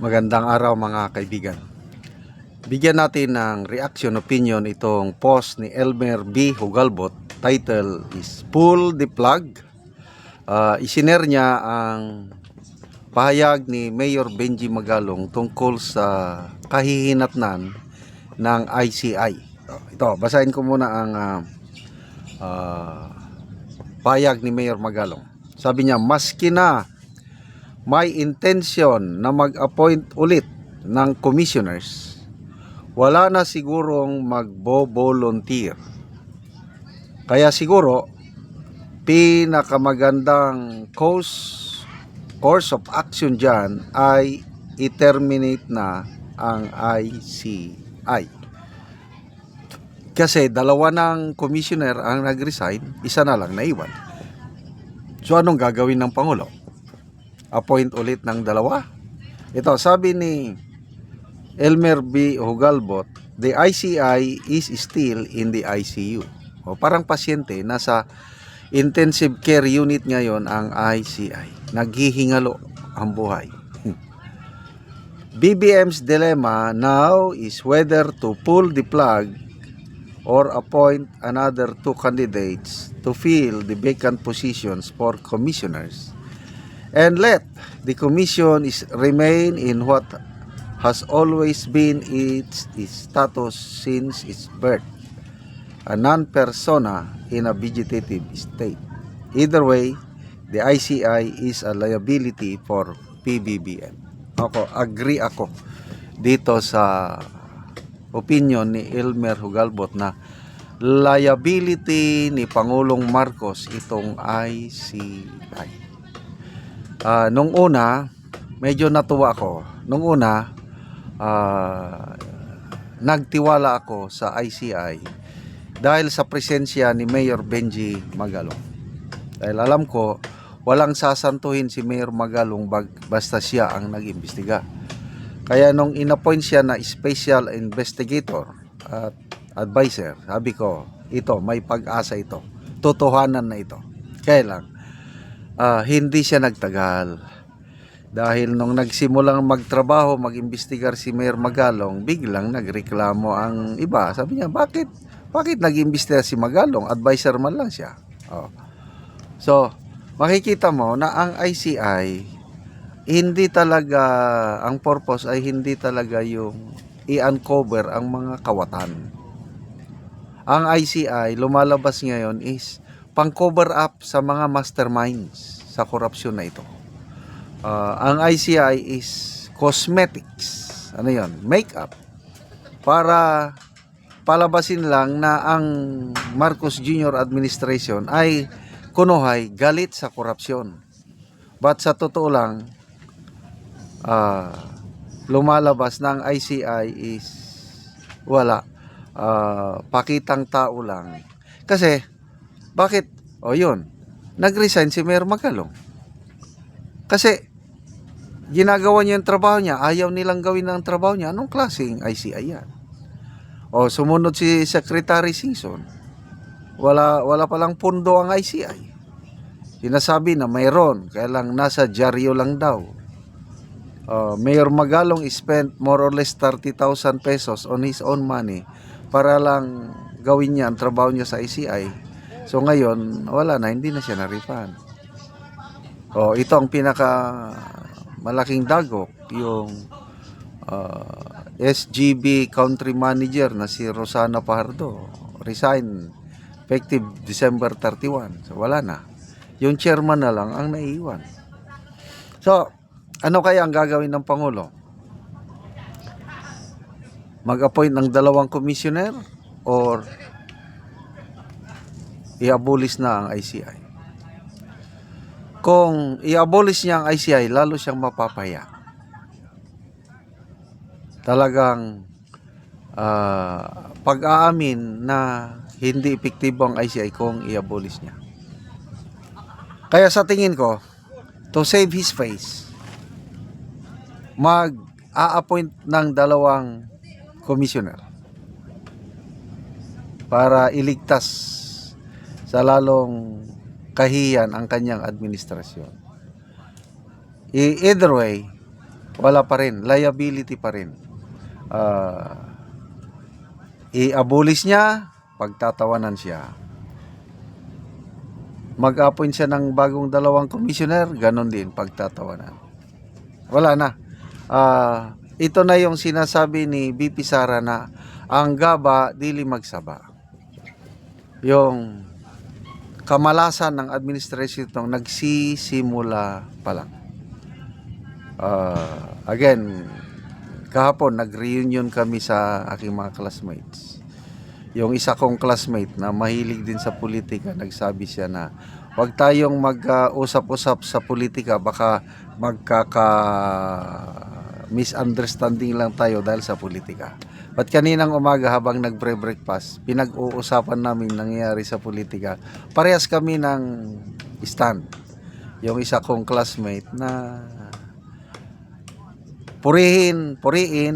Magandang araw mga kaibigan. Bigyan natin ng reaction opinion itong post ni Elmer B. Hugalbot. Title is Pull the Plug. Isinare niya ang pahayag ni Mayor Benji Magalong tungkol sa kahihinatnan ng ICI. Ito, basahin ko muna ang pahayag ni Mayor Magalong. Sabi niya, maski na may intensyon na mag-appoint ulit ng commissioners, wala na sigurong magbo-volunteer. Kaya siguro pinakamagandang course of action dyan ay i-terminate na ang ICI. Kasi dalawa ng commissioner ang nag-resign, isa na lang naiwan. So anong gagawin ng Pangulo? Appoint ulit ng dalawa? Ito, sabi ni Elmer B. Hugalbot, the ICI is still in the ICU. O, parang pasyente, nasa intensive care unit ngayon ang ICI. Naghihingalo ang buhay. BBM's dilemma now is whether to pull the plug or appoint another two candidates to fill the vacant positions for commissioners and let the commission remain in what has always been its status since its birth, a non-persona in a vegetative state. Either way, the ICI is a liability for PBBM. Agree ako dito sa opinion ni Elmer Hugalbot na liability ni Pangulong Marcos itong ICI. Nung una, medyo natuwa ako. Nung una, nagtiwala ako sa ICI dahil sa presensya ni Mayor Benji Magalong. Dahil alam ko, walang sasantuhin si Mayor Magalong basta siya ang nag-imbestiga. Kaya nung inappoint siya na special investigator at advisor, sabi ko, ito, may pag-asa ito. Totohanan na ito. Kaya lang, hindi siya nagtagal. Dahil nung nagsimulang magtrabaho, mag-imbestigar si Mayor Magalong, biglang nagreklamo ang iba. Sabi niya, bakit nag-imbestigar si Magalong? Advisor man lang siya. So, makikita mo na ang ICI, hindi talaga, ang purpose ay hindi talaga yung i-uncover ang mga kawatan. Ang ICI, lumalabas ngayon is pang-cover up sa mga masterminds sa korupsyon na ito. Ang ICI is cosmetics. Ano yon? Makeup. Para palabasin lang na ang Marcos Jr. administration ay kunuhay galit sa korupsyon. But sa totoo lang, lumalabas na ang ICI is wala. Pakitang tao lang. Kasi bakit? Yun. Nag-resign si Mayor Magalong. Kasi ginagawa niya yung trabaho niya. Ayaw nilang gawin ang trabaho niya. Anong klaseng ICI yan? Sumunod si Secretary Singson. Wala palang pundo ang ICI. Sinasabi na mayroon. Kaya lang nasa dyaryo lang daw. Mayor Magalong spent more or less 30,000 pesos on his own money para lang gawin niya ang trabaho niya sa ICI. So ngayon, wala na, hindi na siya na-refund. Ito ang pinaka malaking dagok, yung SGB country manager na si Rosana Pajardo, resign effective December 31. So wala na. Yung chairman na lang ang naiiwan. So, ano kaya ang gagawin ng Pangulo? Mag-appoint ng dalawang commissioner or i-abolish na ang ICI? Kung i-abolish niya ang ICI, lalo siyang mapapaya. Talagang pag-aamin na hindi epektibo ang ICI kung i-abolish niya. Kaya sa tingin ko, to save his face, mag-a-appoint ng dalawang commissioner para iligtas sa lalong kahiyan ang kanyang administrasyon. Either way, wala pa rin, liability pa rin. I-abolish niya, pagtatawanan siya. Mag-appoint siya ng bagong 2 commissioner, ganon din, pagtatawanan. Wala na. Ito na yung sinasabi ni BP Sara na ang gaba dili magsaba. Yung kamalasan ng administration itong nagsisimula pa lang. Again, kahapon nag-reunion kami sa aking mga classmates. Yung isa kong classmate na mahilig din sa politika, nagsabi siya na huwag tayong mag-usap-usap sa politika, baka misunderstanding lang tayo dahil sa politika. At kaninang umaga habang nagbre-breakfast, pinag-uusapan namin nangyayari sa politika. Parehas kami ng stand. Yung isa kong classmate na purihin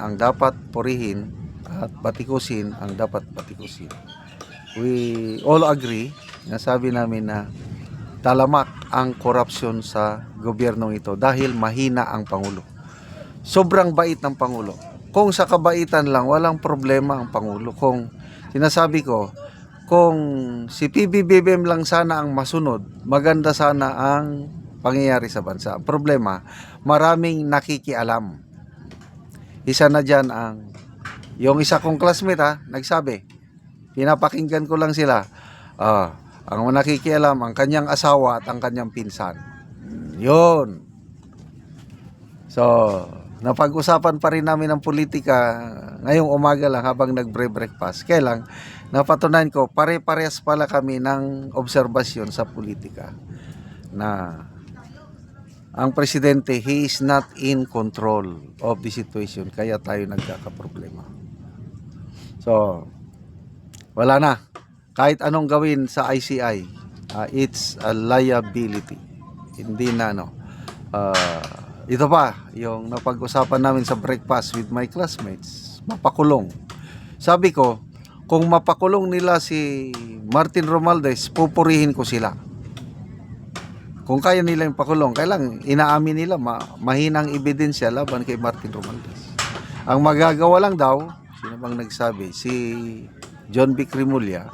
ang dapat purihin at batikusin ang dapat batikusin. We all agree na sabi namin na talamak ang korupsyon sa gobyernong ito dahil mahina ang Pangulo. Sobrang bait ng Pangulo. Kung sa kabaitan lang, walang problema ang Pangulo. Kung sinasabi ko, kung si PBBM lang sana ang masunod, maganda sana ang pangyayari sa bansa. Ang problema, maraming nakikialam. Isa na dyan yung isa kong classmate nagsabi, pinapakinggan ko lang sila, ang nakikialam, ang kanyang asawa at ang kanyang pinsan. Yun. So, napag-usapan pa rin namin ng politika ngayong umaga lang habang nagbre-breakfast. Kaya lang, napatunayan ko, pare-parehas pala kami ng obserbasyon sa politika na ang presidente, he is not in control of the situation, kaya tayo nagkakaproblema. So, wala na. Kahit anong gawin sa ICI, it's a liability. Hindi na, ito pa, yung napag-usapan namin sa breakfast with my classmates, mapakulong. Sabi ko, kung mapakulong nila si Martin Romualdez, pupurihin ko sila. Kung kaya nilang pakulong, kailang inaamin nila mahinang ebidensya laban kay Martin Romualdez. Ang magagawa lang daw, sino bang nagsabi? Si John B. Cremulya.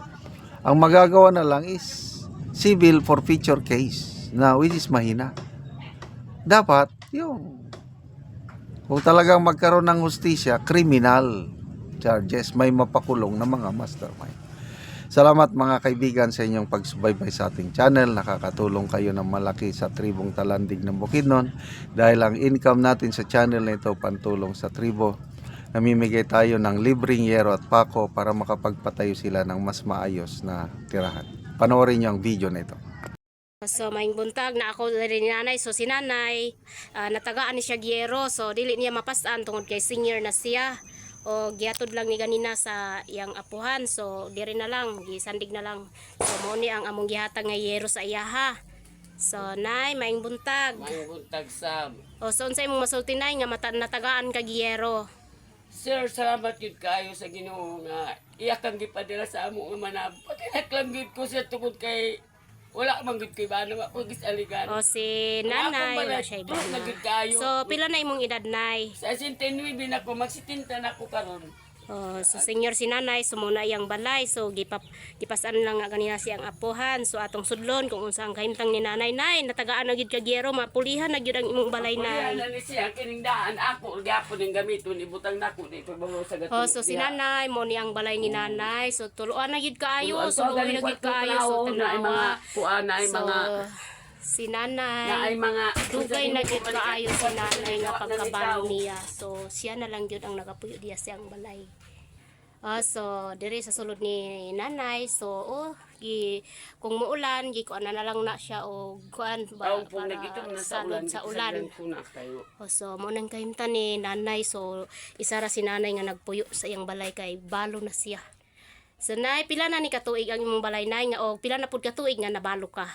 Ang magagawa na lang is civil forfeiture case na which is mahina. Dapat kung talagang magkaroon ng hustisya, criminal charges, may mapakulong na mga mastermind. Salamat mga kaibigan sa inyong pagsubaybay sa ating channel. Nakakatulong kayo ng malaki sa tribong Talandig ng Bukidnon dahil ang income natin sa channel na ito pantulong sa tribo. Namimigay tayo ng libreng yero at pako para makapagpatayo sila ng mas maayos na tirahan. Panoorin niyo ang video na ito. So maing buntag na ako rin ni nanay, so si nanay natagaan ni siya giyero, so dili niya mapasan tungod kay senior na siya o giatod lang ni ganina sa iyang apuhan, so diri na lang gisandig na lang, so mo ni ang among gihatag nga yero sa iyaha. So nay, maing buntag Sam. o so unsay imong masulti nay nga natagaan ka giyero? Sir, salamat yun kayo sa Ginoo nga iya kang gipadala sa amo nga manab. Pakinak lang gid ko siya tungod kay wala man gid kay bana ako gisaligan. O si nanay wala siya ibana. So pila na imong edad nay? Sa 69 din ako magsitinta na ako karon. So senior si nanay, sumuna iyang balay, so gipasan lang nga kanina siyang apuhan, so atong sudlon kung unsa ang kahimtang ni nanay, nay natagaan na gyud ka giyero, mapulihan na gyud ang imong balay nay. Kuya na ni siya kining daan ako gyapon ning gamiton ibutang nako dito bago sa gato. So si nanay mo ni ang balay ni nanay, so tuluan na gyud kaayo, so buwi na gyud kaayo, so na ay mga kuan na ay so, mga si nanay na ay mga dugay na gyud kaayo si nanay nga pagkabalo niya, so siya na lang gyud ang nagapuyo diya siyang balay. So diri sa sulod ni nanay, so kung muulan gikuan na lang na siya o kuan para sa ulan. So mo nang kahimtan ni nanay, so isa ra si nanay nga nagpuyo sa iyang balay kay balo na siya. So nay, pila na ni katuig ang imong balay nay nga o pila na pud katuig nga nabalo ka?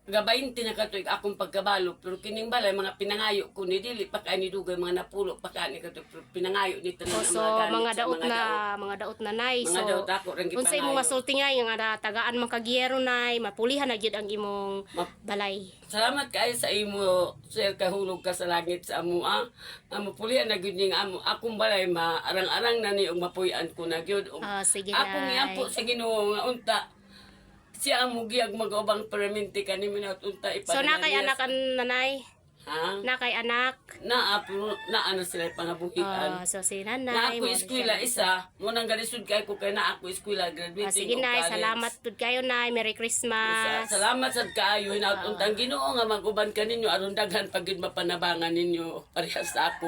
gabayin tinakatuig akong pagkabalo pero kining balay mga pinangayo ko ni dili pa kay ni dugay mga napulo pa kani kato pinangayo ni tanan So mga daot na nay. mga So daot ako rang unsay imong masulti ngay nga tagaan man kagiyero nay, mapulihan na gyud ang imong balay. Salamat kayo sa imo sir kahulog ka sa langit sa amo amo pulihan na gyud ning amo akong balay maarang-arang na ni og mapuy-an ko na gyud. Sige Akong nay. iampo sa Ginoo nga unta siya ang mugiyag mag-ubang perminti kanimi na unta So ipadala na kay niya anak an nanay, ha na kay anak. na ano sila pangabuhian. So si Na nanay. ako eskwela isa, mo nang galisod kay ko kay na ako eskwela graduating Sige o nay, college. salamat pud kayo nay. Merry Christmas. Salamat sad kaayo hinaut untang Ginoo nga maguban kaninyo aron daghan pagid mapanabangan ninyo parehas sa ako.